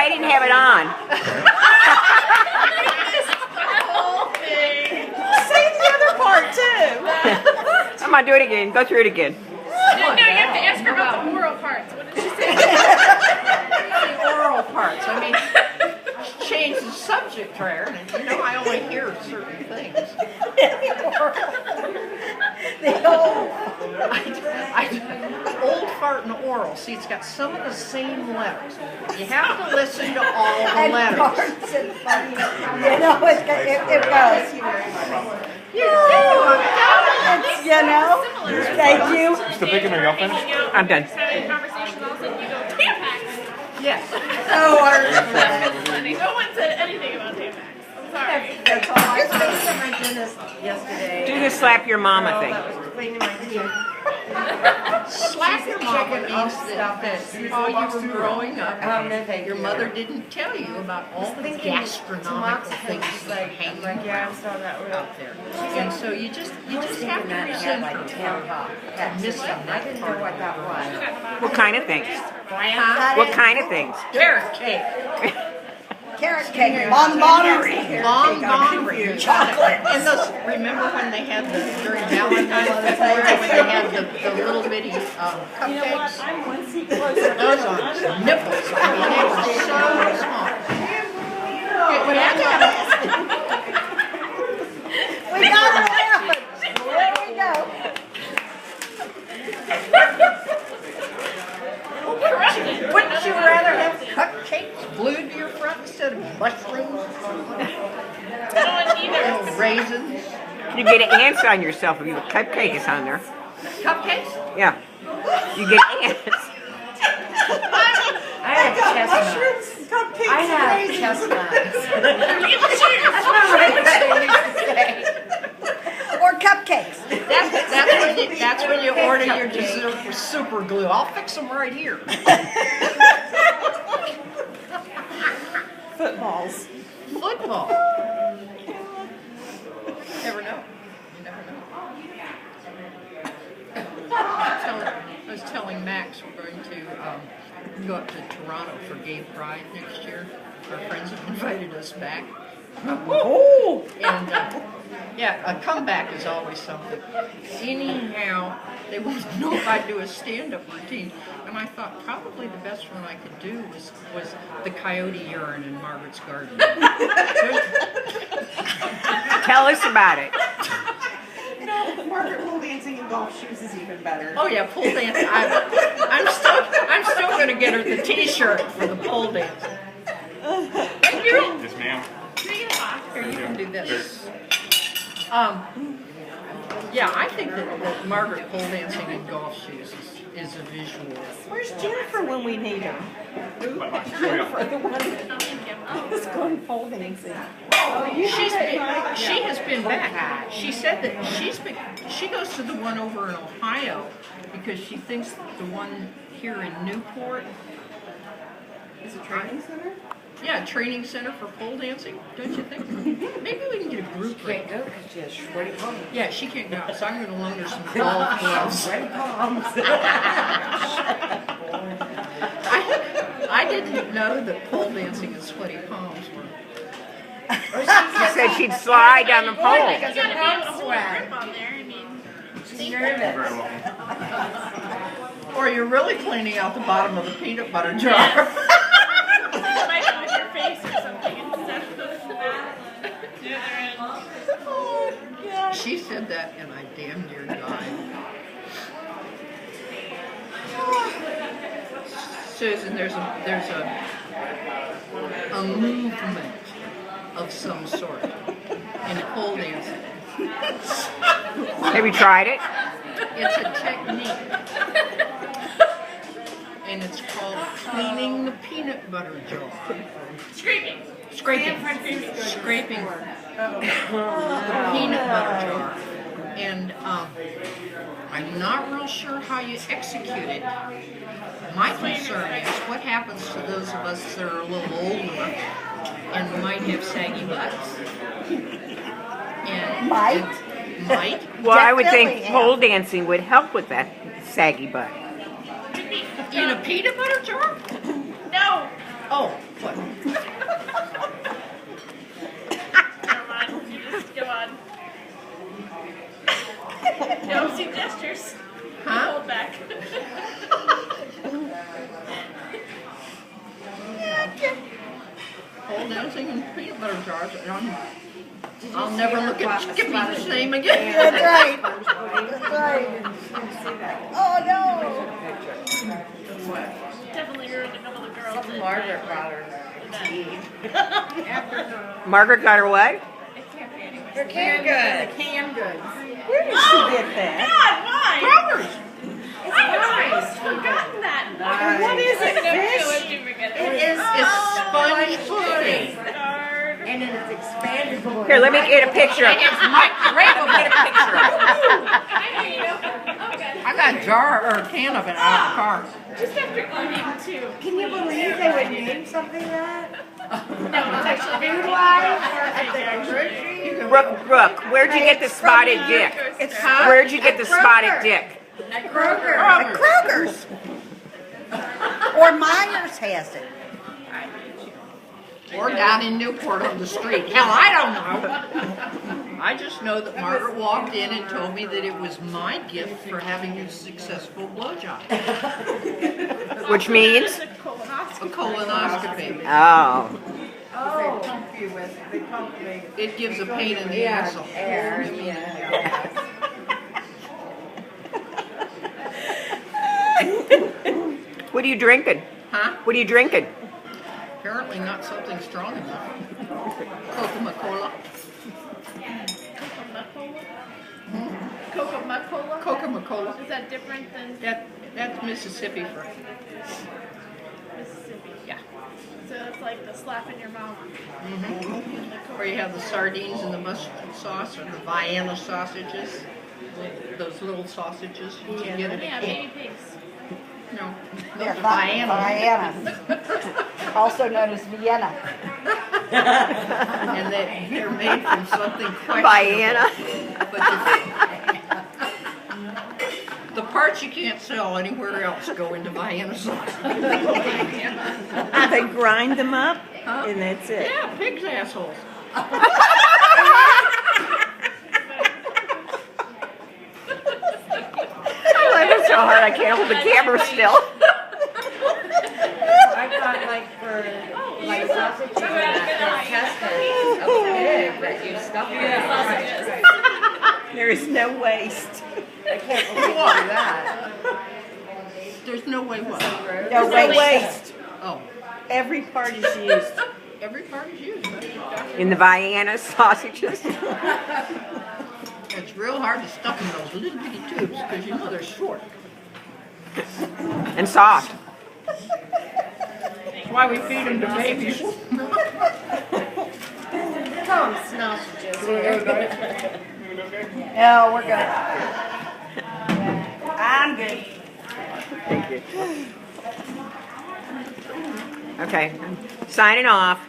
I didn't have it on. Say the other part too. I'm gonna do it again. Go through it again. No, you have to ask her about the oral parts. What did she say? The oral parts. I mean, change the subject rare, and you know I only hear certain things. The old, old fart and oral. See, it's got some of the same letters. You have to listen to all the letters. Parts and funny. You know, it goes. You do. It's, you know, thank you. Still picking her, y'all finished? I'm done. Having a conversation, all of a sudden you go, Tampax. Yes. Oh, our No one said anything about Tampax. I'm sorry. That's all I was at my dentist yesterday. Do the slap your mama thing. I was cleaning my teeth. Slap your mama means that while you were growing up, No, thank your you. mother didn't tell you about all the gastronomical things that hang Like, yeah, I saw that real. out there. And so you just have to resent her for missing I that didn't know part. what that was. What kind of things? Huh? What kind of things? Carrot cake. Carrot cake. Bonbons. Long gone chocolate. And those, remember when they had the, during Valentine's February, when they had the little bitty cupcakes? Those on nipples. I mean, they were so small. We got it laughing. There we go. Wouldn't you rather have cupcakes glued to your front instead of mushrooms? Little raisins. You get ants on yourself if you have cupcake is on there. Cupcakes? Yeah. You get ants. I have chestnuts. I have chestnuts. Or cupcakes. That's when you order your dessert with super glue. I'll fix them right here. Footballs. Football. Never know. You never know. I was telling Max we're going to go up to Toronto for Gay Pride next year. Our friends have invited us back. Oh. And yeah, a comeback is always something. Anyhow, they wanted to know if I'd do a stand-up routine, and I thought probably the best one I could do was the coyote urine in Margaret's garden. Tell us about it. Margaret pole dancing in golf shoes is even better. Oh yeah, pole dancing. I'm still going to get her the T-shirt for the pole dancing. Yes, ma'am. Here, you can do this. Yeah, I think that Margaret pole dancing in golf shoes is a visual. Where's Jennifer when we need her? Jennifer, The one that was going pole dancing. She has been back. She said that she goes to the one over in Ohio because she thinks the one here in Newport Is it training center? Yeah, training center for pole dancing, don't you think? Maybe we can get a group rate. Can't go because she has sweaty palms. Yeah, she can't go, so I'm going to loan her some golf gloves. Sweaty palms. I didn't know that pole dancing and sweaty palms were. She said she'd slide down the pole. You gotta be able to hold a grip on there. I mean, She's nervous. Or you're really cleaning out the bottom of the peanut butter jar. you might do with your face or something instead of the other end. She said that, and I damn near died. Susan, there's a movement of some sort in pole dancing. Have you tried it? It's a technique, and it's called cleaning the peanut butter jar. Scraping. Scraping the peanut butter jar. And I'm not real sure how you execute it. My concern is what happens to those of us that are a little older and might have saggy butts. And Might? Well, I would think Definitely, pole dancing would help with that saggy butt. In a peanut butter jar? No. Oh, what? and dancing in peanut butter jars. And I'll never look at Skippy's name again. That's right. That's right. Oh, no. Definitely ruined a couple of girls. Margaret got her Margaret got her what? Her canned goods. Canned goods. Where did she get that? God, why? Kroger's. I almost forgotten that. What is it, fish? It's sponge pudding. And then it's expandable. Here, let me get a picture of it. Ray will get a picture of it. I got a jar or a can of it out of the car. Just after eating too. Can you believe they would name something that? No, it's actually very Brook, where'd you get the spotted dick? Where'd you get the spotted dick? At Kroger. At Kroger's. Or Myers has it. Or down in Newport on the street. Hell, I don't know. I just know that Margaret walked in and told me that it was my gift for having a successful blowjob. Which means? A colonoscopy. Oh. They pump you with, they pump me. It gives a pain in the asshole. What are you drinking? Huh? What are you drinking? Apparently not something strong enough. Coca-Cola. Coca-Cola? Coca-Cola. Is that different than That's Mississippi for. Mississippi? Yeah. So it's like the slap in your mouth. Where you have the sardines and the mustard sauce or the Vienna sausages. Those little sausages you can get Yeah, at baby pigs. No. Yeah, Vienna. Vienna. Also known as Vienna. And they're made from something questionable. Vienna. But the parts you can't sell anywhere else go into Vienna sauce. They grind them up, and that's it. Yeah, pig's assholes. I'm laughing so hard I can't hold the camera still. I thought like for like sausage and intestines of pig that you stuff in sausages. There is no waste. I can't believe you do that. There's no way what? No No waste. waste. Oh, Every part is used. every part is used. In the Vienna sausages. It's real hard to stuff in those little bitty tubes because you know they're short. And soft. That's why we feed them to babies. Come sausages here. No, we're good. I'm good. Thank you. Okay, signing off.